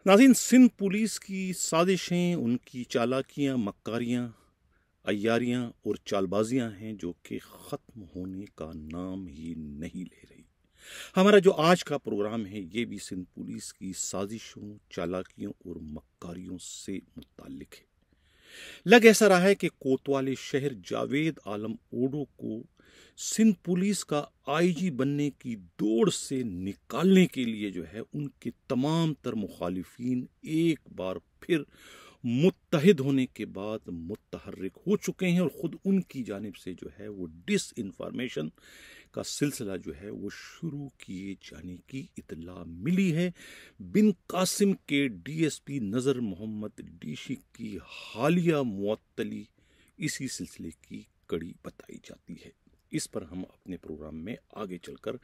नाज़रीन, सिंध पुलिस की साजिशें, उनकी चालाकियाँ, मक्कारियाँ, अय्यारियाँ और चालबाजियाँ हैं जो कि ख़त्म होने का नाम ही नहीं ले रही। हमारा जो आज का प्रोग्राम है ये भी सिंध पुलिस की साजिशों, चालाकियों और मक्कारियों से मुताल्लिक है। लग ऐसा रहा है कि कोतवाली शहर जावेद आलम ओडो को सिंध पुलिस का आईजी बनने की दौड़ से निकालने के लिए जो है उनके तमाम तर मुखालिफिन एक बार फिर मुत्तहिद होने के बाद मुतहर्रिक हो चुके हैं और ख़ुद उनकी जानिब से जो है वो डिस इन्फॉर्मेशन का सिलसिला जो है वो शुरू किए जाने की इतला मिली है। बिन कासिम के डीएसपी नज़र मोहम्मद डीशी की हालिया मुअत्तली इसी सिलसिले की कड़ी बताई जाती है। इस पर हम अपने प्रोग्राम में आगे चलकर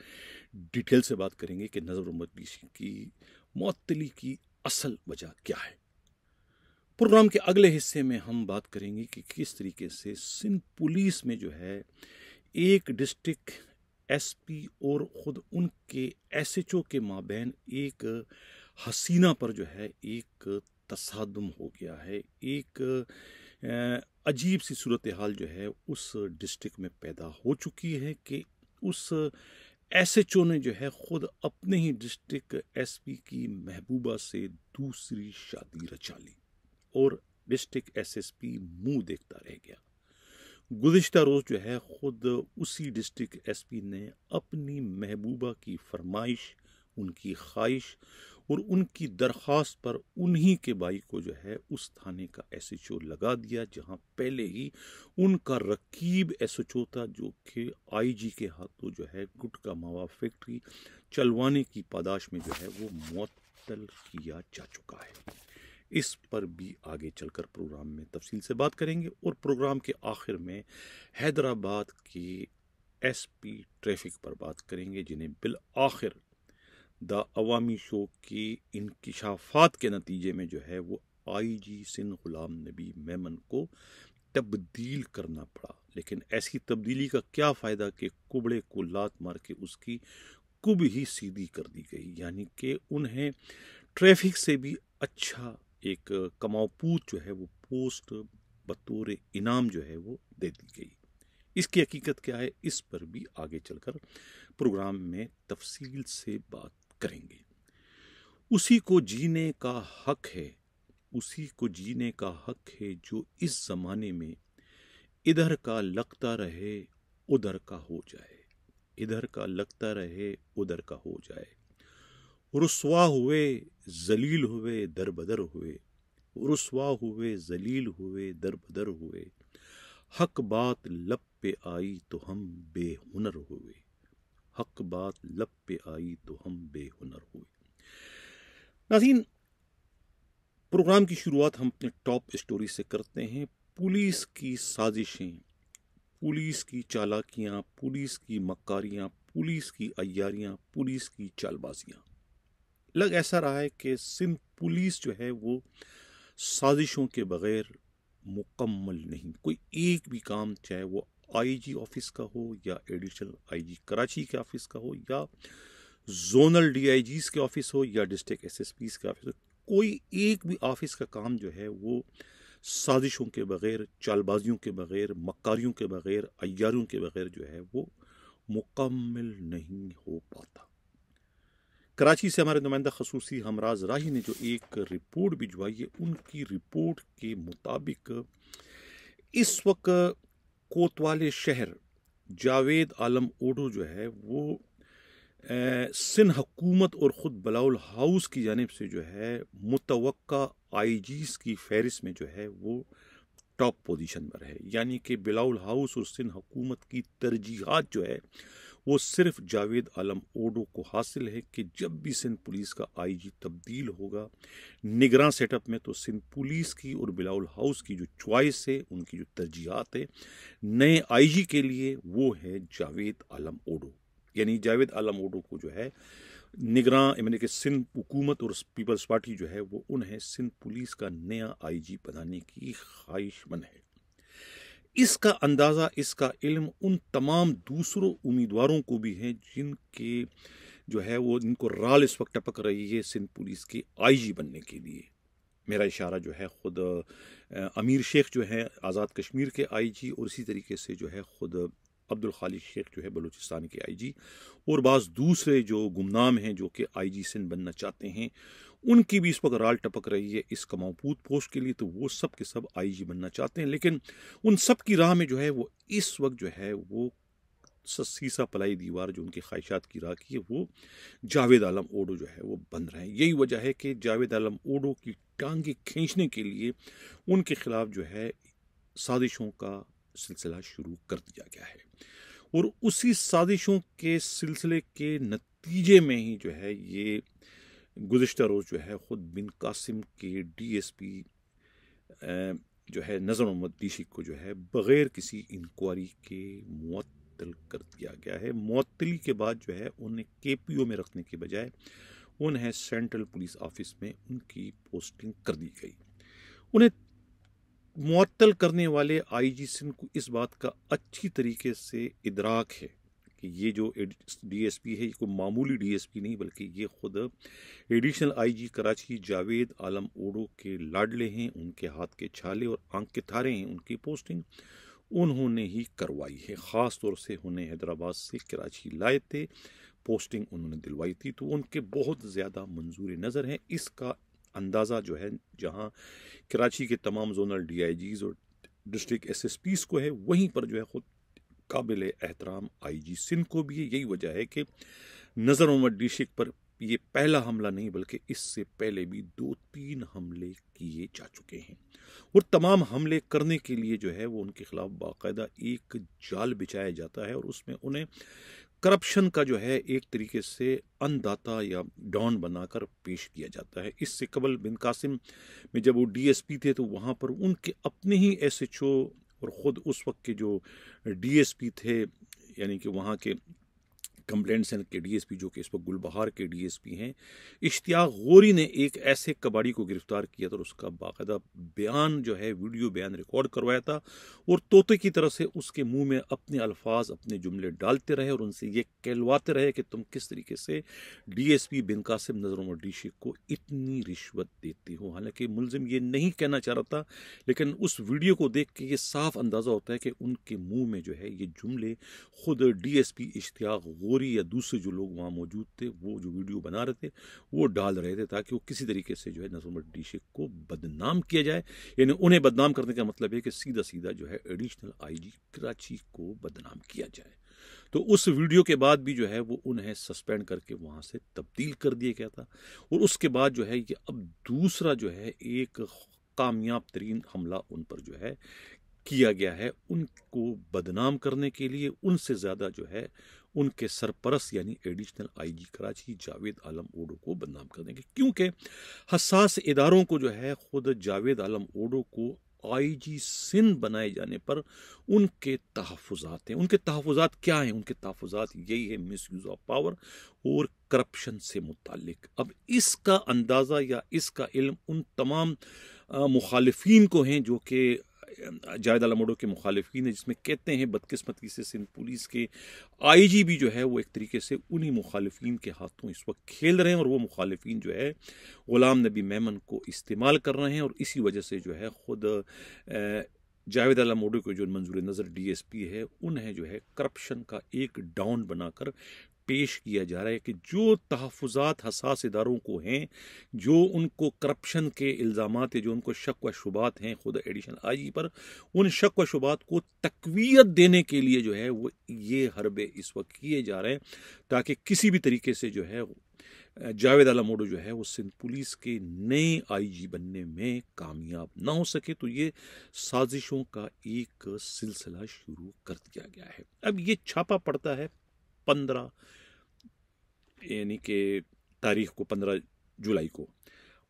डिटेल से बात करेंगे कि नज़र मोहम्मद डीशी की मुअत्तली की असल वजह क्या है। प्रोग्राम के अगले हिस्से में हम बात करेंगे कि किस तरीके से सिंध पुलिस में जो है एक डिस्ट्रिक्ट एसपी और ख़ुद उनके एसएचओ के माबैन एक हसीना पर जो है एक तसादुम हो गया है। एक अजीब सी सूरत हाल जो है उस डिस्ट्रिक्ट में पैदा हो चुकी है कि उस एसएचओ ने जो है ख़ुद अपने ही डिस्ट्रिक्ट एसपी की महबूबा से दूसरी शादी रचा ली और डिस्ट्रिक्ट एसएसपी मुंह देखता रह गया। गुज़िश्ता रोज़ जो है ख़ुद उसी डिस्ट्रिक्ट एसपी ने अपनी महबूबा की फरमाइश, उनकी ख्वाहिश और उनकी दरख्वास्त पर उन्हीं के भाई को जो है उस थाने का एसएचओ लगा दिया जहां पहले ही उनका रकीब एसएचओ था जो कि आईजी के हाथों जो है गुटका मावा फैक्ट्री चलवाने की पादाश में जो है वो मुअत्तल किया जा चुका है। इस पर भी आगे चलकर प्रोग्राम में तफसील से बात करेंगे और प्रोग्राम के आखिर में हैदराबाद के एसपी ट्रैफिक पर बात करेंगे जिन्हें बिल आखिर द अवामी शो के इंकिशाफात के नतीजे में जो है वो आईजी सिंध गुलाम नबी मेमन को तब्दील करना पड़ा। लेकिन ऐसी तब्दीली का क्या फ़ायदा कि कुबड़े को लात मार के उसकी कुब ही सीधी कर दी गई, यानी कि उन्हें ट्रैफिक से भी अच्छा एक कमाऊपूत जो है वो पोस्ट बतौर इनाम जो है वो दे दी गई। इसकी हकीकत क्या है इस पर भी आगे चलकर प्रोग्राम में तफसील से बात करेंगे। उसी को जीने का हक है, उसी को जीने का हक है जो इस ज़माने में इधर का लगता रहे उधर का हो जाए, इधर का लगता रहे उधर का हो जाए। रुस्वा हुए जलील हुए दर बदर हुए, रुस्वा हुए जलील हुए दर बदर हुए, हक बात लब पे आई तो हम बेहुनर हुए, हक बात लब पे आई तो हम बेहुनर हुए। नाज़रीन, प्रोग्राम की शुरुआत हम अपने टॉप स्टोरी से करते हैं। पुलिस की साजिशें, पुलिस की चालाकियाँ, पुलिस की मक्कारियाँ, पुलिस की अय्यारियाँ, पुलिस की चालबाजियाँ। लग ऐसा रहा है कि सिंध पुलिस जो है वो साजिशों के बगैर मुकम्मल नहीं। कोई एक भी काम, चाहे वो आईजी ऑफिस का हो या एडिशनल आईजी कराची के ऑफिस का हो या जोनल डीआईजीज के ऑफिस हो या डिस्ट्रिक्ट एसएसपीज के ऑफिस हो, कोई एक भी ऑफिस का काम जो है वो साजिशों के बगैर, चालबाजियों के बगैर, मक्कारियों के बगैर, अय्यारियों के बगैर जो है वो मुकम्मल नहीं हो पाता। कराची से हमारे नुमाइंदा खसूसी हमराज राही ने जो एक रिपोर्ट भिजवाई है, उनकी रिपोर्ट के मुताबिक इस वक्त कोतवाली शहर जावेद आलम ओडो जो है वो सिंध हुकूमत और ख़ुद बिलावल हाउस की जानिब से जो है मुतवक्का आईजीज की फहरिस्त में जो है वो टॉप पोजीशन पर है। यानी कि बिलावल हाउस और सिंध हुकूमत की तरजीहात जो है वो सिर्फ जावेद आलम ओडो को हासिल है कि जब भी सिंध पुलिस का आईजी तब्दील होगा निगरान सेटअप में, तो सिंध पुलिस की और बिलावल हाउस की जो चॉइस है, उनकी जो तरजीहात है नए आईजी के लिए, वो है जावेद आलम ओडो। यानी जावेद आलम ओडो को जो है निगरान, यानी कि सिंध हुकूमत और पीपल्स पार्टी जो है वो उन्हें सिंध पुलिस का नया आईजी बनाने की ख्वाहिशमंद है। इसका अंदाज़ा, इसका इल्म उन तमाम दूसरों उम्मीदवारों को भी है जिनके जो है वो इनको राल इस वक्त टपक रही है सिंध पुलिस के आईजी बनने के लिए। मेरा इशारा जो है ख़ुद अमीर शेख जो है आज़ाद कश्मीर के आईजी, और इसी तरीके से जो है ख़ुद अब्दुल खालिक शेख जो है बलूचिस्तान के आईजी, और बाज़ दूसरे जो गुमनाम हैं जो कि आईजी सिंध बनना चाहते हैं, उनकी भी इस वक्त राल टपक रही है इस कमाऊपूत पोस्ट के लिए। तो वो सब के सब आईजी बनना चाहते हैं, लेकिन उन सब की राह में जो है वो इस वक्त जो है वो सीसा पलाई दीवार जो उनकी ख्वाहिशात की राह की है, वो जावेद आलम ओडो जो है वो बन रहे हैं। यही वजह है कि जावेद आलम ओडो की टांगे खींचने के लिए उनके खिलाफ जो है साजिशों का सिलसिला शुरू कर दिया गया है, और उसी साजिशों के सिलसिले के नतीजे में ही जो है ये गुज़िश्ता रोज़ जो है ख़ुद बिन कासिम के डीएसपी जो है नज़र मोहम्मद डीशिक को जो है बग़ैर किसी इंक्वायरी के मुअत्तल कर दिया गया है। मुअत्तली के बाद जो है उन्हें केपीओ में रखने के बजाय उन्हें सेंट्रल पुलिस ऑफिस में उनकी पोस्टिंग कर दी गई। उन्हें मुअत्तल करने वाले आईजी सिंध को इस बात का अच्छी तरीके से इदराक है कि ये जो डीएसपी है ये कोई मामूली डीएसपी नहीं, बल्कि ये खुद एडिशनल आईजी कराची जावेद आलम ओडो के लाडले हैं, उनके हाथ के छाले और आंख के थारे हैं। उनकी पोस्टिंग उन्होंने ही करवाई है, ख़ास तौर से उन्हें हैदराबाद से कराची लाए थे, पोस्टिंग उन्होंने दिलवाई थी, तो उनके बहुत ज़्यादा मंजूर नज़र हैं। इसका अंदाज़ा जो है जहाँ कराची के तमाम जोनल डीआईजीज़ और डिस्ट्रिक्ट एसएसपीज़ को है, वहीं पर जो है ख़ुद काबिल एहतराम आईजी सिंध को भी है। यही वजह है कि नज़र मोहम्मद डीशिक पर ये पहला हमला नहीं, बल्कि इससे पहले भी 2-3 हमले किए जा चुके हैं, और तमाम हमले करने के लिए जो है वो उनके खिलाफ बाकायदा एक जाल बिछाया जाता है, और उसमें उन्हें करप्शन का जो है एक तरीके से अन्नदाता या डॉन बनाकर पेश किया जाता है। इससे कबल बिन कासिम में जब वो डीएसपी थे तो वहाँ पर उनके अपने ही एसएचओ और ख़ुद उस वक्त के जो डीएसपी थे, यानी कि वहाँ के कंप्लेंट सेंटर के डीएसपी जो कि इस वक्त गुलबहार के डीएसपी हैं, इश्तियाक गौरी ने एक ऐसे कबाड़ी को गिरफ्तार किया था और उसका बाकायदा बयान जो है वीडियो बयान रिकॉर्ड करवाया था, और तोते की तरह से उसके मुंह में अपने अल्फाज अपने जुमले डालते रहे और उनसे ये कहलवाते रहे कि तुम किस तरीके से डीएसपी बिन कासिम नज़र मोहम्मद डीशिक को इतनी रिश्वत देते हो। हालांकि मुलजिम ये नहीं कहना चाह रहा था, लेकिन उस वीडियो को देख के ये साफ अंदाज़ा होता है कि उनके मुँह में जो है ये जुमले खुद डीएसपी इश्तियाक गौरी या दूसरे जो लोग वहाँ मौजूद थे, वो जो वीडियो बना रहे थे, वो डाल रहे थे, ताकि वो किसी तरीके से जो है नज़र मोहम्मद डीशिक को बदनाम किया जाए। यानी उन्हें बदनाम करने का मतलब है कि सीधा सीधा जो है एडिशनल आईजी कराची को बदनाम किया जाए। तो उस वीडियो के बाद भी जो है वो उन्हें सस्पेंड करके वहाँ से तब्दील कर दिया गया था, और उसके बाद जो है ये अब दूसरा जो है एक कामयाब तरीन हमला उन पर जो है किया गया है, उनको बदनाम करने के लिए। उनसे ज़्यादा जो है उनके सरपरस्त यानी एडिशनल आईजी कराची जावेद आलम ओडो को बदनाम करने के, क्योंकि हसास इदारों को जो है खुद जावेद आलम ओडो को आईजी सिंध बनाए जाने पर उनके तहफ़्फ़ुज़ात हैं। उनके तहफ़्फ़ुज़ात क्या हैं? उनके तहफ़्फ़ुज़ात यही है मिसयूज़ ऑफ पावर और करप्शन से मुतालिक। अब इसका अंदाज़ा या इसका इल्म उन तमाम मुखालिफिन को हैं जो कि जावेद आलम ओडो के मुखालिफिन है, जिसमें कहते हैं बदकिस्मती से सिंध पुलिस के आईजी भी जो है वो एक तरीके से उन्हीं मुखालिफिन के हाथों इस वक्त खेल रहे हैं, और वो मुखालिफिन जो है गुलाम नबी मेमन को इस्तेमाल कर रहे हैं, और इसी वजह से जो है खुद जावेद आलम ओडो के जो मंजूर नज़र डीएसपी है, उन्हें जो है करप्शन का एक डाउन बनाकर पेश किया जा रहा है कि जो तहफ़्फ़ुज़ात हसास इदारों को हैं, जो उनको करप्शन के इल्ज़ामात है, जो उनको शक व शुबात हैं खुद एडिशनल आईजी पर, उन शक व शुबात को तक़वियत देने के लिए जो है वो ये हरबे इस वक्त किए जा रहे हैं, ताकि किसी भी तरीके से जो है जावेद आलम ओडो जो है वो सिंध पुलिस के नए आईजी बनने में कामयाब ना हो सके। तो ये साजिशों का एक सिलसिला शुरू कर दिया गया है। अब ये छापा पड़ता है 15 यानी कि तारीख को 15 जुलाई को,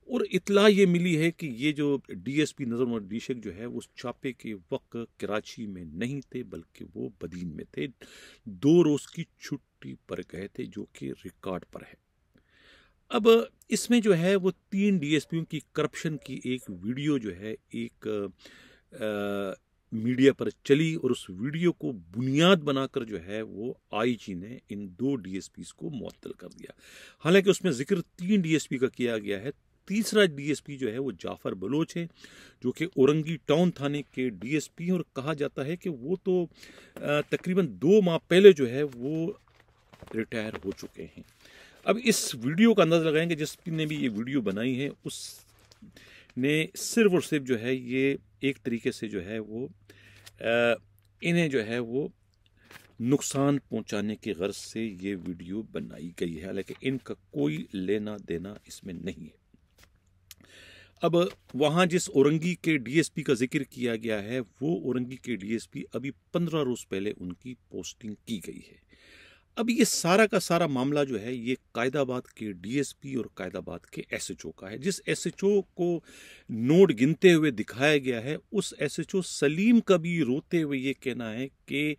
और इतला ये मिली है कि ये जो डीएसपी नज़र मोहम्मद डीशिक जो है उस छापे के वक्त कराची में नहीं थे, बल्कि वो बदीन में थे, 2 रोज़ की छुट्टी पर गए थे, जो कि रिकॉर्ड पर है। अब इसमें जो है वो 3 डीएसपीओं की करप्शन की एक वीडियो जो है एक मीडिया पर चली और उस वीडियो को बुनियाद बनाकर जो है वो आईजी ने इन 2 डीएसपीज को मुअत्तल कर दिया। हालांकि उसमें जिक्र 3 डीएसपी का किया गया है। तीसरा डीएसपी जो है वो जाफर बलोच है, जो कि औरंगी टाउन थाने के डीएसपी हैं और कहा जाता है कि वो तो तकरीबन 2 माह पहले जो है वो रिटायर हो चुके हैं। अब इस वीडियो का अंदाज़ा लगाएंगे, जिसने भी ये वीडियो बनाई है उसने सिर्फ और सिर्फ जो है ये एक तरीके से जो है वो इन्हें जो है वो नुकसान पहुंचाने की गर्ज से ये वीडियो बनाई गई है। हालांकि इनका कोई लेना देना इसमें नहीं है। अब वहाँ जिस औरंगी के डीएसपी का जिक्र किया गया है, वो औरंगी के डीएसपी अभी 15 रोज पहले उनकी पोस्टिंग की गई है। अब ये सारा का सारा मामला जो है ये कायदाबाद के डीएसपी और कायदाबाद के एसएचओ का है। जिस एसएचओ को नोट गिनते हुए दिखाया गया है, उस एसएचओ सलीम का भी रोते हुए ये कहना है कि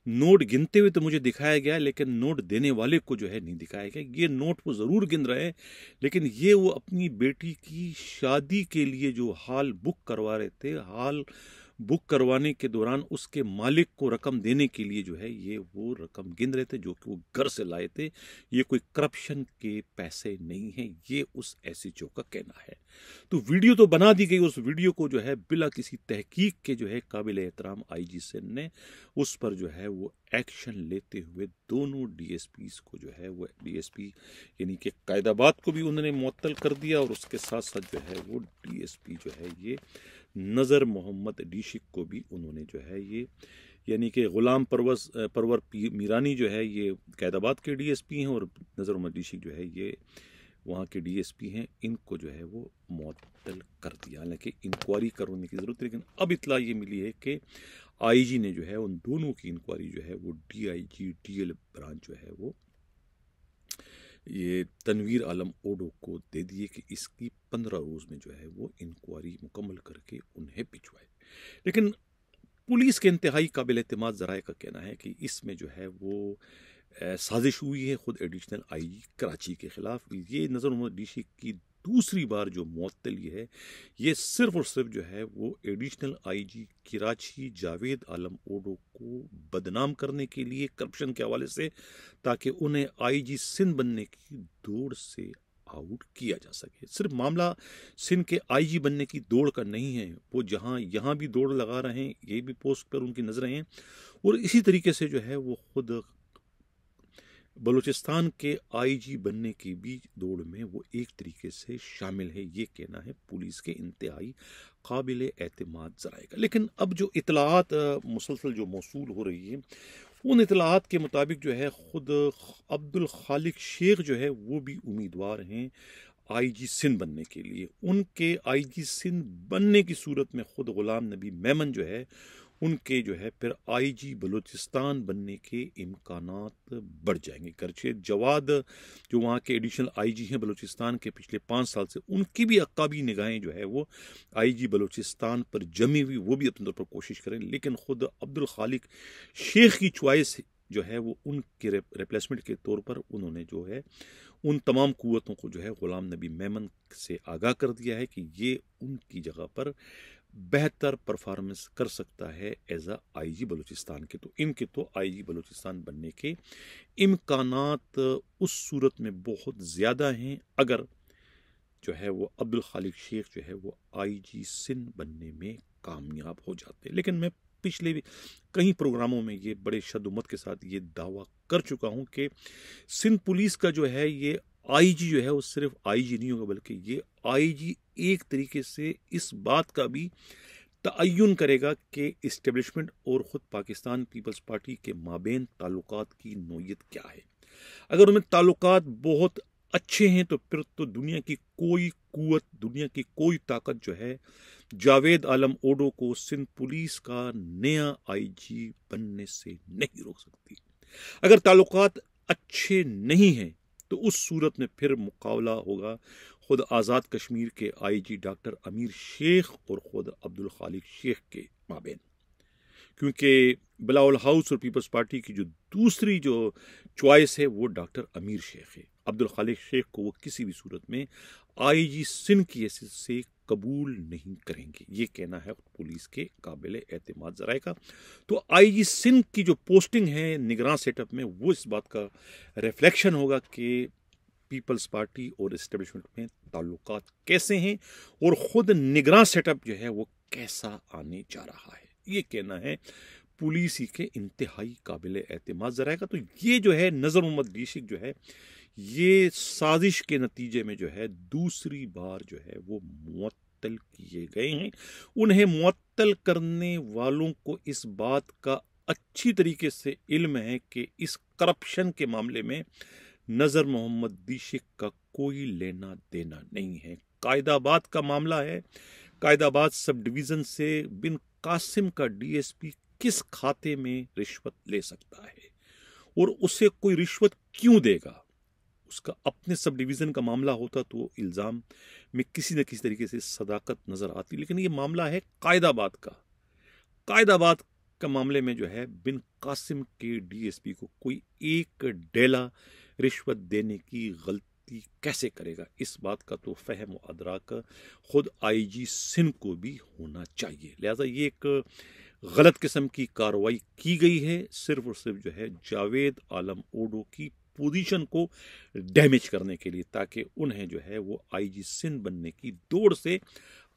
नोट गिनते हुए तो मुझे दिखाया गया, लेकिन नोट देने वाले को जो है नहीं दिखाया गया। ये नोट वो ज़रूर गिन रहे हैं, लेकिन ये वो अपनी बेटी की शादी के लिए जो हॉल बुक करवा रहे थे, हॉल बुक करवाने के दौरान उसके मालिक को रकम देने के लिए जो है ये वो रकम गिन रहे थे, जो कि वो घर से लाए थे। ये कोई करप्शन के पैसे नहीं है, ये उस एसएचओ का कहना है। तो वीडियो तो बना दी गई, उस वीडियो को जो है बिला किसी तहकीक के जो है काबिल एहतराम आईजी सिंध ने उस पर जो है वो एक्शन लेते हुए दोनों डीएसपीज को जो है वो डीएसपी यानी कि कायदाबाद को भी उन्होंने मुअत्तल कर दिया, और उसके साथ साथ जो है वो डीएसपी जो है ये नज़र मोहम्मद डीशिक को भी उन्होंने जो है ये यानी कि गुलाम परवर मीरानी जो है ये कैदाबाद के डीएसपी हैं, और नज़र मोहम्मद डीशिक जो है ये वहाँ के डीएसपी हैं। इनको जो है वो मुअत्तल कर दिया। हालांकि इंक्वायरी करवाने की ज़रूरत है, लेकिन अब इत्तला ये मिली है कि आईजी ने जो है उन दोनों की इंक्वायरी जो है वो डीआईजी डीएल ब्रांच जो है वो ये तनवीर आलम ओडो को दे दिए कि इसकी 15 रोज में जो है वो इंक्वायरी मुकम्मल करके उन्हें भिजवाए। लेकिन पुलिस के इंतहाई काबिल एतमाद ज़राए का कहना है कि इसमें जो है वो साजिश हुई है खुद एडिशनल आईजी कराची के खिलाफ। ये नज़र मोहम्मद डीशिक की दूसरी बार जो मुअत्तली है, ये सिर्फ और सिर्फ जो है वो एडिशनल आईजी कराची जावेद आलम ओडो को बदनाम करने के लिए करप्शन के हवाले से, ताकि उन्हें आईजी सिंध बनने की दौड़ से आउट किया जा सके। सिर्फ मामला सिंध के आईजी बनने की दौड़ का नहीं है, वो जहाँ यहाँ भी दौड़ लगा रहे हैं, ये भी पोस्ट पर उनकी नजरें हैं, और इसी तरीके से जो है वो खुद बलूचिस्तान के आईजी बनने की भी दौड़ में वो एक तरीके से शामिल है। ये कहना है पुलिस के इंतहाई काबिल एतमाद ज़राए का। लेकिन अब जो इतलात मुसलसल जो मौसूल हो रही है, उन इतलात के मुताबिक जो है खुद अब्दुल खालिक शेख जो है वो भी उम्मीदवार हैं आईजी सिंध बनने के लिए। उनके आईजी सिंध बनने की सूरत में खुद गुलाम नबी मेमन जो है उनके जो है फिर आईजी बलूचिस्तान बनने के इम्कानात बढ़ जाएंगे। गर्चे जवाद जो वहाँ के एडिशनल आईजी हैं बलूचिस्तान के पिछले 5 साल से, उनकी भी अक्काबी निगाहें जो है वो आईजी बलूचिस्तान पर जमी हुई, वो भी अपने तौर पर कोशिश करें। लेकिन ख़ुद अब्दुल खालिक शेख की चॉइस जो है वो उनके रिप्लेसमेंट के तौर पर उन्होंने जो है उन तमाम कुव्वतों को जो है गुलाम नबी मेमन से आगाह कर दिया है कि ये उनकी जगह पर बेहतर परफॉर्मेंस कर सकता है एज आ आईजी बलूचिस्तान के। तो इनके तो आईजी बलूचिस्तान बनने के इम्कानात उस सूरत में बहुत ज़्यादा हैं अगर जो है वो अब्दुल खालिक शेख जो है वो आईजी सिंध बनने में कामयाब हो जाते। लेकिन मैं पिछले भी कई प्रोग्रामों में ये बड़े शद्दुमत के साथ ये दावा कर चुका हूँ कि सिंध पुलिस का जो है ये आईजी जो है वो सिर्फ आईजी नहीं होगा, बल्कि ये आईजी एक तरीके से इस बात का भी तअय्युन करेगा कि इस्टेब्लिशमेंट और ख़ुद पाकिस्तान पीपल्स पार्टी के माबेन ताल्लुकात की नोयत क्या है। अगर उनमें ताल्लुकात बहुत अच्छे हैं तो फिर तो दुनिया की कोई कुव्वत, दुनिया की कोई ताकत जो है जावेद आलम ओडो को सिंध पुलिस का नया आईजी बनने से नहीं रोक सकती। अगर ताल्लुकात अच्छे नहीं हैं तो उस सूरत में फिर मुकाबला होगा खुद आज़ाद कश्मीर के आईजी डॉक्टर अमीर शेख और खुद अब्दुल खालिक शेख के माबेन, क्योंकि बिलावल हाउस और पीपल्स पार्टी की जो दूसरी जो चॉइस है वो डॉक्टर अमीर शेख है। अब्दुल खालिक शेख को वो किसी भी सूरत में आईजी सिंध की हैसियत से कबूल नहीं करेंगे। ये कहना है पुलिस के काबिल एतमाद ज़राए का। तो आईजी सिंध की जो पोस्टिंग है निगरान सेटअप में, वो इस बात का रिफ्लेक्शन होगा कि पीपल्स पार्टी और इस्टेब्लिशमेंट में ताल्लुकात कैसे हैं और ख़ुद निगरान सेटअप जो है वो कैसा आने जा रहा है। ये कहना है पुलिस ही के इंतहाई काबिल एतमाद ज़राए का। तो ये जो है नज़र मोहम्मद डीशिक जो है, ये साजिश के नतीजे में जो है दूसरी बार जो है वो मुअत्तल किए गए हैं। उन्हें मुअत्तल करने वालों को इस बात का अच्छी तरीके से इल्म है कि इस करप्शन के मामले में नज़र मोहम्मद डीशिक का कोई लेना देना नहीं है। कायदाबाद का मामला है। कायदाबाद सब डिवीज़न से बिन कासिम का डीएसपी किस खाते में रिश्वत ले सकता है और उसे कोई रिश्वत क्यों देगा। उसका अपने सब डिवीज़न का मामला होता तो इल्ज़ाम में किसी न किसी तरीके से सदाकत नज़र आती, लेकिन ये मामला है कायदाबाद का। कायदाबाद का मामले में जो है बिन कासिम के डीएसपी को कोई एक डेला रिश्वत देने की गलती कैसे करेगा, इस बात का तो फहम व अदराक खुद आईजी सिंध को भी होना चाहिए। लिहाजा ये एक गलत किस्म की कार्रवाई की गई है सिर्फ और सिर्फ जो है जावेद आलम ओडो की पोजीशन को डैमेज करने के लिए, ताकि उन्हें जो है वो आईजी सिंध बनने की दौड़ से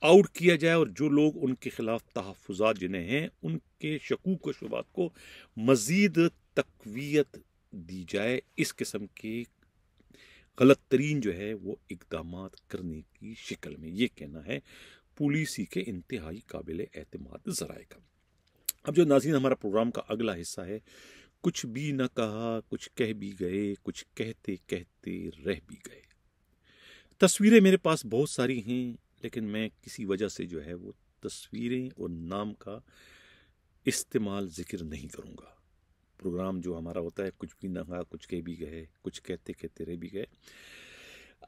आउट किया जाए और जो लोग उनके खिलाफ तहफ़्फ़ुज़ात जिन्हें हैं उनके शकूक व शुबात को मज़ीद तक़वियत दी जाए। इस किस्म के गलत तरीन जो है वो इक़दामात करने की शिकल में, ये कहना है पुलिस ही के इंतहाई काबिल एतमाद ज़राए का। अब जो नाज़रीन हमारा प्रोग्राम का अगला हिस्सा है, कुछ भी न कहा कुछ कह भी गए, कुछ कहते कहते रह भी गए। तस्वीरें मेरे पास बहुत सारी हैं, लेकिन मैं किसी वजह से जो है वो तस्वीरें और नाम का इस्तेमाल ज़िक्र नहीं करूँगा। प्रोग्राम जो हमारा होता है कुछ भी न कहा कुछ कह भी गए, कुछ कहते कहते रह भी गए।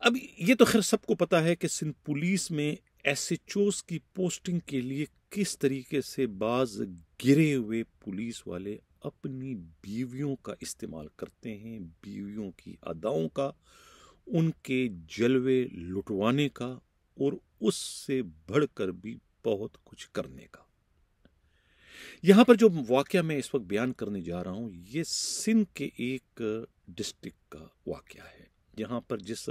अब ये तो खैर सबको पता है कि सिंध पुलिस में एसएचओस की पोस्टिंग के लिए किस तरीके से बाज गिरे हुए पुलिस वाले अपनी बीवियों का इस्तेमाल करते हैं, बीवियों की अदाओं का, उनके जलवे लुटवाने का और उससे बढ़कर भी बहुत कुछ करने का। यहाँ पर जो वाकया मैं इस वक्त बयान करने जा रहा हूँ, ये सिंध के एक डिस्ट्रिक्ट का वाकया है, जहाँ पर जिस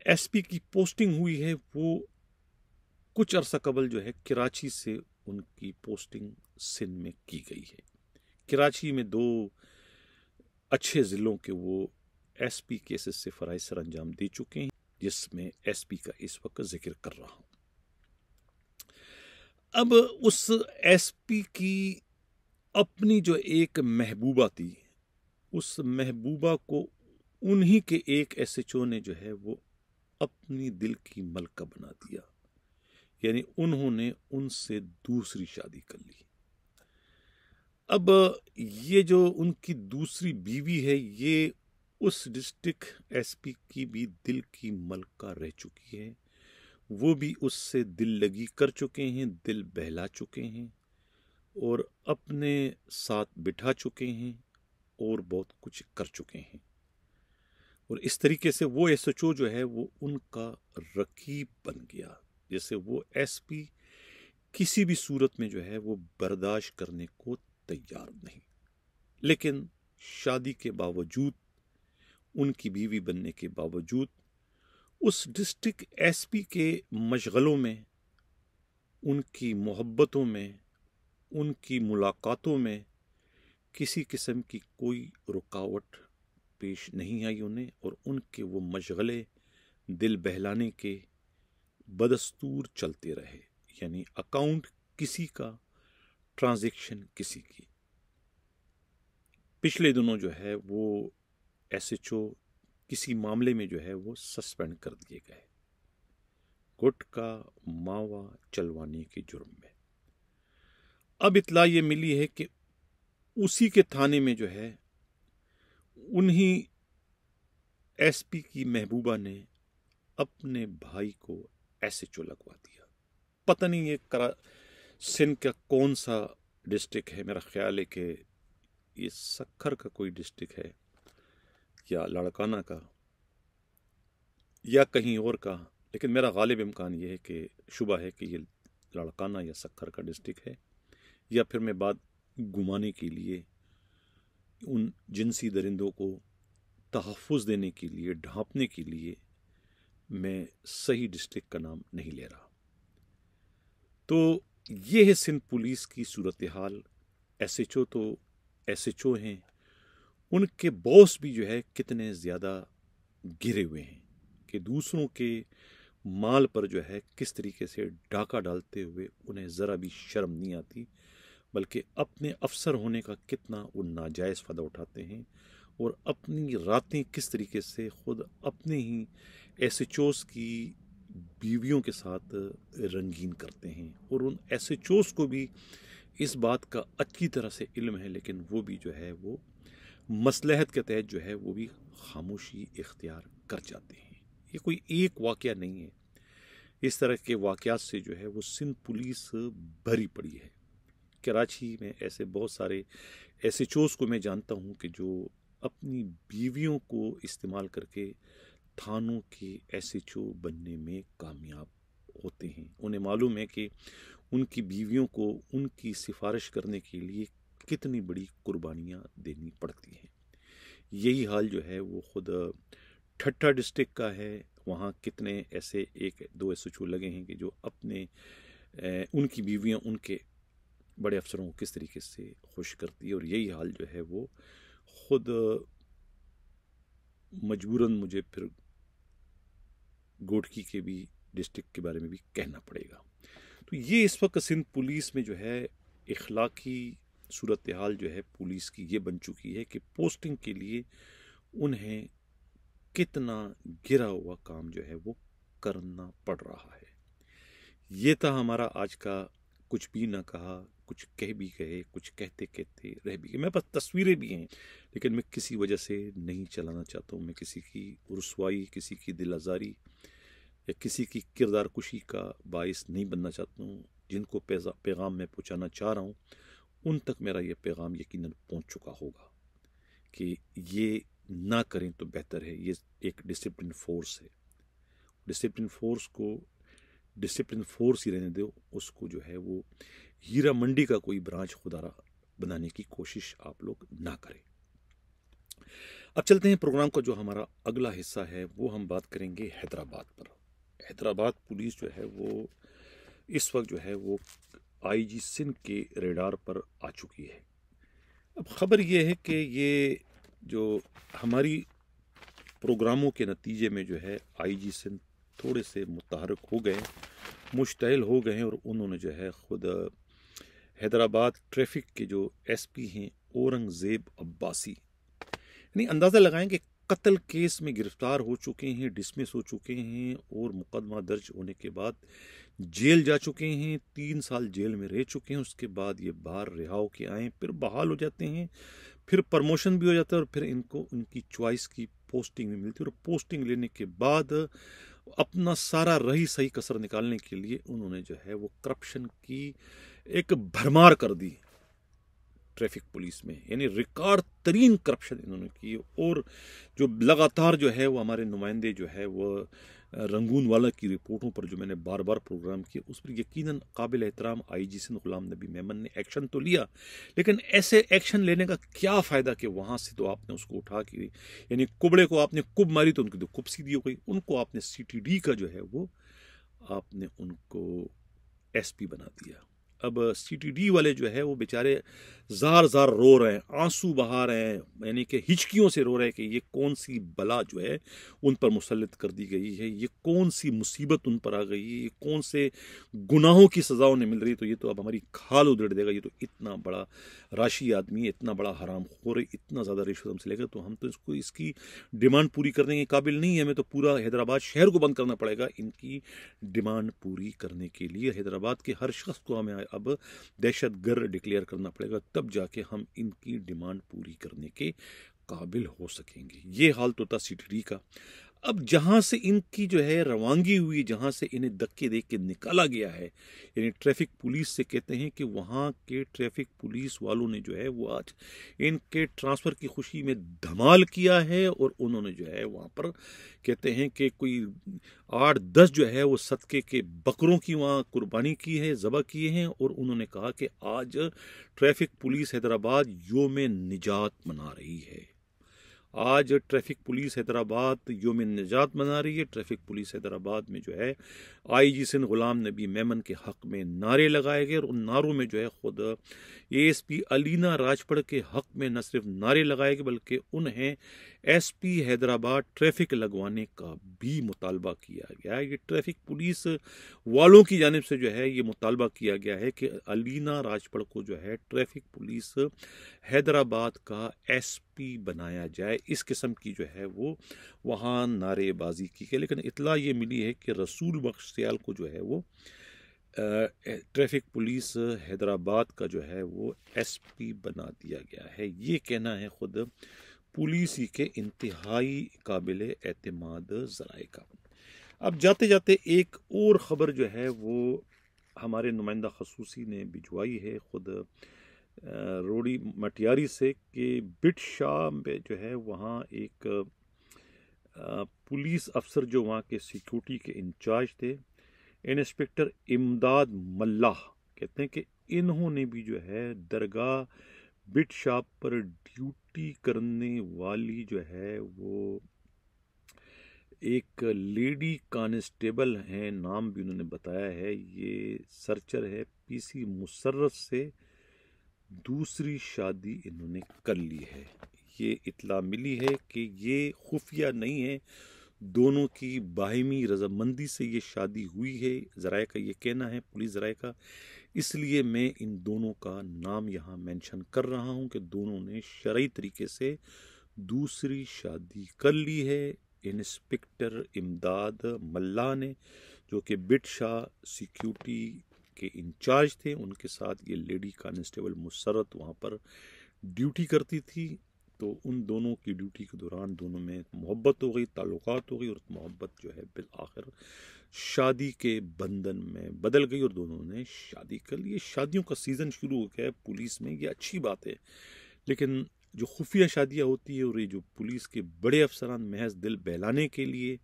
एसपी की पोस्टिंग हुई है वो कुछ अरसा कबल जो है कराची से उनकी पोस्टिंग सिंध में की गई है। कराची में 2 अच्छे ज़िलों के वो एसपी केसेस से फ़राइज़ सर अंजाम दे चुके हैं, जिसमें एसपी का इस वक्त जिक्र कर रहा हूँ। अब उस एसपी की अपनी जो एक महबूबा थी, उस महबूबा को उन्हीं के एक एसएचओ ने जो है वो अपनी दिल की मलका बना दिया, यानी उन्होंने उनसे दूसरी शादी कर ली। अब ये जो उनकी दूसरी बीवी है, ये उस डिस्ट्रिक्ट एसपी की भी दिल की मलका रह चुकी है। वो भी उससे दिल लगी कर चुके हैं, दिल बहला चुके हैं और अपने साथ बिठा चुके हैं और बहुत कुछ कर चुके हैं। और इस तरीके से वो एसएचओ जो है वो उनका रकीब बन गया, जैसे वो एसपी किसी भी सूरत में जो है वो बर्दाश्त करने को तैयार नहीं। लेकिन शादी के बावजूद, उनकी बीवी बनने के बावजूद, उस डिस्ट्रिक्ट एसपी के मशगलों में, उनकी मोहब्बतों में, उनकी मुलाकातों में किसी किस्म की कोई रुकावट पेश नहीं आई उन्हें, और उनके वो मशगले दिल बहलाने के बदस्तूर चलते रहे। यानी अकाउंट किसी का, ट्रांजैक्शन किसी की। पिछले दिनों जो है वो एसएचओ किसी मामले में जो है वो सस्पेंड कर दिए गए, गुटखा मावा चलवाने के जुर्म में। अब इत्ला ये मिली है कि उसी के थाने में जो है उन्हीं एसपी की महबूबा ने अपने भाई को एसएचओ लगवा दिया। पता नहीं ये सिंध का कौन सा डिस्ट्रिक्ट है, मेरा ख्याल है कि ये सक्खर का कोई डिस्ट्रिक्ट है या लाड़काना का, या कहीं और का, लेकिन मेरा गालिब इम्कान ये है कि शुबा है कि ये लाड़काना या सक्खर का डिस्ट्रिक्ट है, या फिर मैं बात घुमाने के लिए उन जिनसी दरिंदों को तहफ़्फ़ुज़ देने के लिए, ढांपने के लिए मैं सही डिस्ट्रिक्ट का नाम नहीं ले रहा। तो ये है सिंध पुलिस की सूरत हाल। एसएचओ तो एसएचओ हैं, उनके बॉस भी जो है कितने ज़्यादा गिरे हुए हैं कि दूसरों के माल पर जो है किस तरीके से डाका डालते हुए उन्हें ज़रा भी शर्म नहीं आती, बल्कि अपने अफसर होने का कितना वो नाजायज़ फ़ायदा उठाते हैं और अपनी रातें किस तरीके से खुद अपने ही एसएचओस की बीवियों के साथ रंगीन करते हैं। और उन एसएचओस को भी इस बात का अच्छी तरह से इल्म है, लेकिन वो भी जो है वो मसलहत के तहत जो है वो भी खामोशी इख्तियार कर जाते हैं। ये कोई एक वाक़या नहीं है, इस तरह के वाक़यात से जो है वो सिंध पुलिस भरी पड़ी है। कराची में ऐसे बहुत सारे एसएचओस को मैं जानता हूँ कि जो अपनी बीवियों को इस्तेमाल करके थानों के एसएचओ बनने में कामयाब होते हैं। उन्हें मालूम है कि उनकी बीवियों को उनकी सिफारिश करने के लिए कितनी बड़ी कुर्बानियाँ देनी पड़ती हैं। यही हाल जो है वो खुद ठट्टा डिस्ट्रिक्ट का है। वहाँ कितने ऐसे एक दो एसएचओ लगे हैं कि जो अपने उनकी बीवियाँ उनके बड़े अफसरों को किस तरीके से खुश करती है। और यही हाल जो है वो खुद मजबूरन मुझे फिर गोडकी के भी डिस्ट्रिक्ट के बारे में भी कहना पड़ेगा। तो ये इस वक्त सिंध पुलिस में जो है इखलाकी सूरत हाल जो है पुलिस की ये बन चुकी है कि पोस्टिंग के लिए उन्हें कितना गिरा हुआ काम जो है वो करना पड़ रहा है। ये था हमारा आज का कुछ भी ना कहा, कुछ कह भी गए, कुछ कहते कहते रह भी गए। मेरे पास तस्वीरें भी हैं, लेकिन मैं किसी वजह से नहीं चलाना चाहता हूँ। मैं किसी की रुसवाई, किसी की दिल आज़ारी या किसी की किरदार कुशी का बाइस नहीं बनना चाहता हूँ। जिनको पैगाम मैं पहुँचाना चाह रहा हूँ उन तक मेरा ये पैगाम यकीनन पहुँच चुका होगा कि ये ना करें तो बेहतर है। ये एक डिसिप्लिन फोर्स है, डिसिप्लिन फोर्स को डिसिप्लिन फोर्स ही रहने दो। उसको जो है वो हीरा मंडी का कोई ब्रांच खुदारा बनाने की कोशिश आप लोग ना करें। अब चलते हैं प्रोग्राम का जो हमारा अगला हिस्सा है, वो हम बात करेंगे हैदराबाद पर। हैदराबाद पुलिस जो है वो इस वक्त जो है वो आईजी सिंध के रेडार पर आ चुकी है। अब खबर ये है कि ये जो हमारी प्रोग्रामों के नतीजे में जो है आईजी सिंध थोड़े से मुतहरक हो गए, मुश्तइल हो गए हैं। और उन्होंने जो है खुद हैदराबाद ट्रैफिक के जो एसपी हैं औरंगज़ेब अब्बासी, यानी अंदाज़ा लगाएं कि कत्ल केस में गिरफ्तार हो चुके हैं, डिसमिस हो चुके हैं और मुकदमा दर्ज होने के बाद जेल जा चुके हैं। 3 साल जेल में रह चुके हैं। उसके बाद ये बाहर रिहा होके आए, फिर बहाल हो जाते हैं, फिर प्रमोशन भी हो जाता है और फिर इनको उनकी चॉइस की पोस्टिंग भी मिलती है। और पोस्टिंग लेने के बाद अपना सारा रही सही कसर निकालने के लिए उन्होंने जो है वो करप्शन की एक भरमार कर दी ट्रैफिक पुलिस में, यानी रिकॉर्ड तरीन करप्शन इन्होंने की। और जो लगातार जो है वो हमारे नुमाइंदे जो है वो रंगून वाला की रिपोर्टों पर जो मैंने बार बार प्रोग्राम किया, उस पर यकीनन काबिल एहतराम आईजी सिंध गुलाम नबी मेमन ने एक्शन तो लिया, लेकिन ऐसे एक्शन लेने का क्या फ़ायदा कि वहाँ से तो आपने उसको उठा के, यानी कुबड़े को आपने कुब मारी तो उनकी तो कुब सीधी हो गई, उनको आपने सीटीडी का जो है वो आपने उनको एसपी बना दिया। अब सीटीडी वाले जो है वो बेचारे जार जार रो रहे हैं, आंसू बहा रहे हैं, यानी कि हिचकियों से रो रहे हैं कि ये कौन सी बला जो है उन पर मुसल्लत कर दी गई है, ये कौन सी मुसीबत उन पर आ गई है, ये कौन से गुनाहों की सज़ा उन्हें मिल रही। तो ये तो अब हमारी खाल उधेड़ देगा। ये तो इतना बड़ा राशि आदमी, इतना बड़ा हराम खोर, इतना ज़्यादा रिश्वत हमसे लेगा, तो हम तो इसको इसकी डिमांड पूरी करने के काबिल नहीं है। हमें तो पूरा हैदराबाद शहर को बंद करना पड़ेगा इनकी डिमांड पूरी करने के लिए। हैदराबाद के हर शख्स को हमें अब दहशतगर्द डिक्लेयर करना पड़ेगा, तब जाके हम इनकी डिमांड पूरी करने के काबिल हो सकेंगे। ये हाल तो था सीटीडी का। अब जहां से इनकी जो है रवानगी हुई, जहां से इन्हें धक्के दे के निकाला गया है, यानी ट्रैफिक पुलिस से, कहते हैं कि वहां के ट्रैफिक पुलिस वालों ने जो है वो आज इनके ट्रांसफर की खुशी में धमाल किया है। और उन्होंने जो है वहां पर, कहते हैं कि कोई 8-10 जो है वो सदके के बकरों की वहां कुर्बानी की है, ज़बह किए हैं। और उन्होंने कहा कि आज ट्रैफिक पुलिस हैदराबाद योम निजात मना रही है। आज ट्रैफिक पुलिस हैदराबाद योम निजात मना रही है। ट्रैफिक पुलिस हैदराबाद में जो है आईजी सिंध गुलाम नबी मेमन के हक में नारे लगाए गए, और उन नारों में जो है खुद एएसपी अलीना राजपड़ के हक में न सिर्फ नारे लगाए गए बल्कि उन्हें एसपी हैदराबाद ट्रैफिक लगवाने का भी मुतालबा किया गया है। ये ट्रैफिक पुलिस वालों की जानिब से जो है ये मुतालबा किया गया है कि अलीना राजपड़ को जो है ट्रैफिक पुलिस हैदराबाद का एसपी बनाया जाए। इस किस्म की जो है वो वहाँ नारेबाजी की गई। लेकिन इतला ये मिली है कि रसूल बख्श सियाल को जो है वो ट्रैफिक पुलिस हैदराबाद का जो है वो एसपी बना दिया गया है। ये कहना है खुद पुलिस ही के इंतहाई काबिल एतमाद ज़राए का। अब जाते जाते एक और ख़बर जो है वो हमारे नुमाइंदा खसूसी ने भिजवाई है खुद रोड़ी मटियारी से, कि बिट शाह में जो है वहाँ एक पुलिस अफसर जो वहाँ के सिक्योरिटी के इंचार्ज थे, इंस्पेक्टर इमदाद मल्लाह, कहते हैं कि इन्होंने भी जो है दरगाह बिट शाह पर ड्यूटी करने वाली जो है वो एक लेडी कांस्टेबल हैं, नाम भी उन्होंने बताया है, ये सर्चर है, पीसी मुसर्रफ से दूसरी शादी इन्होंने कर ली है। ये इतला मिली है कि ये खुफिया नहीं है, दोनों की बाहिमी रजामंदी से ये शादी हुई है, ज़राए का ये कहना है, पुलिस ज़राए का। इसलिए मैं इन दोनों का नाम यहाँ मेंशन कर रहा हूँ कि दोनों ने शरई तरीके से दूसरी शादी कर ली है। इंस्पेक्टर इमदाद मल्ला ने, जो कि बिट शाह सिक्योरिटी के इंचार्ज थे, उनके साथ ये लेडी कांस्टेबल मुसर्रत वहाँ पर ड्यूटी करती थी। तो उन दोनों की ड्यूटी के दौरान दोनों में मोहब्बत हो गई, ताल्लुकात हो गई, और मोहब्बत जो है बिल आखिर शादी के बंधन में बदल गई और दोनों ने शादी कर ली। शादियों का सीज़न शुरू हो गया है पुलिस में, ये अच्छी बात है। लेकिन जो खुफिया शादियाँ होती है और ये जो पुलिस के बड़े अफसरान महज दिल बहलाने के लिए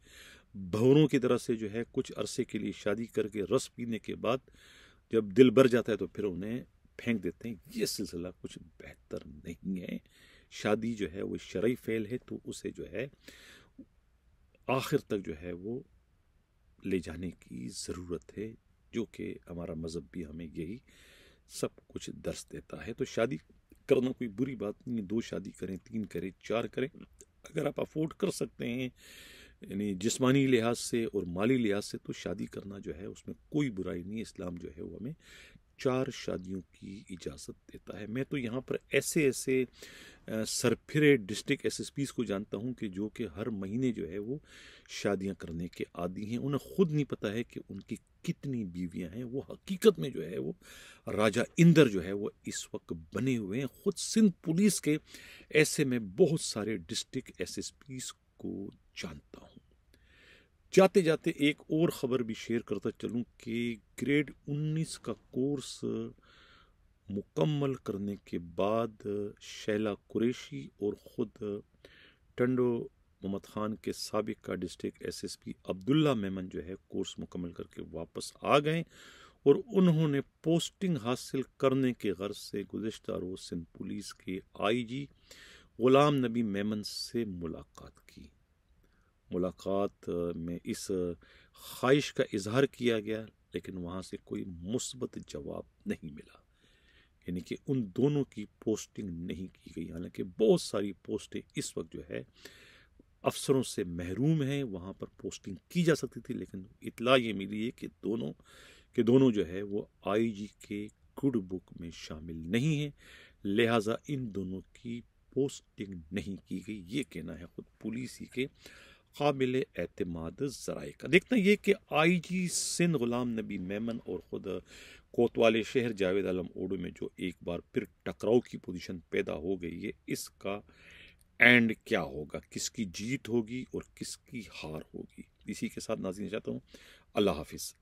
भंवरों की तरह से जो है कुछ अरसे के लिए शादी करके रस पीने के बाद जब दिल भर जाता है तो फिर उन्हें फेंक देते हैं, ये सिलसिला कुछ बेहतर नहीं है। शादी जो है वो शरई फेल है, तो उसे जो है आखिर तक जो है वो ले जाने की ज़रूरत है, जो कि हमारा मज़हब भी हमें यही सब कुछ दर्श देता है। तो शादी करना कोई बुरी बात नहीं है, 2 शादी करें, 3 करें, 4 करें, अगर आप अफोर्ड कर सकते हैं यानी जिस्मानी लिहाज से और माली लिहाज से, तो शादी करना जो है उसमें कोई बुराई नहीं है। इस्लाम जो है वो हमें 4 शादियों की इजाज़त देता है। मैं तो यहाँ पर ऐसे सरफिरे डिस्ट्रिक्ट एसएसपीज़ को जानता हूँ कि जो कि हर महीने जो है वो शादियाँ करने के आदी हैं। उन्हें खुद नहीं पता है कि उनकी कितनी बीवियाँ हैं। वो हकीकत में जो है वो राजा इंदर जो है वो इस वक्त बने हुए हैं। खुद सिंध पुलिस के ऐसे में बहुत सारे डिस्ट्रिक्ट एसएसपीज़ को जानता हूँ। जाते जाते एक और ख़बर भी शेयर करता चलूँ कि ग्रेड 19 का कोर्स मुकम्मल करने के बाद शैला कुरैशी और ख़ुद टंडो मोहम्मद ख़ान के साबिक़ा डिस्ट्रिक्ट एसएसपी अब्दुल्ला मेमन जो है कोर्स मुकम्मल करके वापस आ गए और उन्होंने पोस्टिंग हासिल करने के गर्ज से गुज़िश्ता रोज़ सिंध पुलिस के आईजी गुलाम नबी मेमन से मुलाकात की। मुलाकात में इस ख्वाहिश का इजहार किया गया, लेकिन वहाँ से कोई मुस्बत जवाब नहीं मिला, यानी कि उन दोनों की पोस्टिंग नहीं की गई। हालांकि बहुत सारी पोस्टें इस वक्त जो है अफसरों से महरूम हैं, वहाँ पर पोस्टिंग की जा सकती थी, लेकिन इतला ये मिली है कि दोनों जो है वो आईजी के गुड बुक में शामिल नहीं है, लिहाजा इन दोनों की पोस्टिंग नहीं की गई। ये कहना है खुद पुलिस ही के काबिल एतमाद ज़राए का। देखना ये कि आईजी सिंध गुलाम नबी मेमन और ख़ुद कोतवाली शहर जावेद आलम ओडू में जो एक बार फिर टकराव की पोजीशन पैदा हो गई है, इसका एंड क्या होगा, किसकी जीत होगी और किसकी हार होगी। इसी के साथ नाज़रीन चाहता हूँ अल्लाह हाफिज़।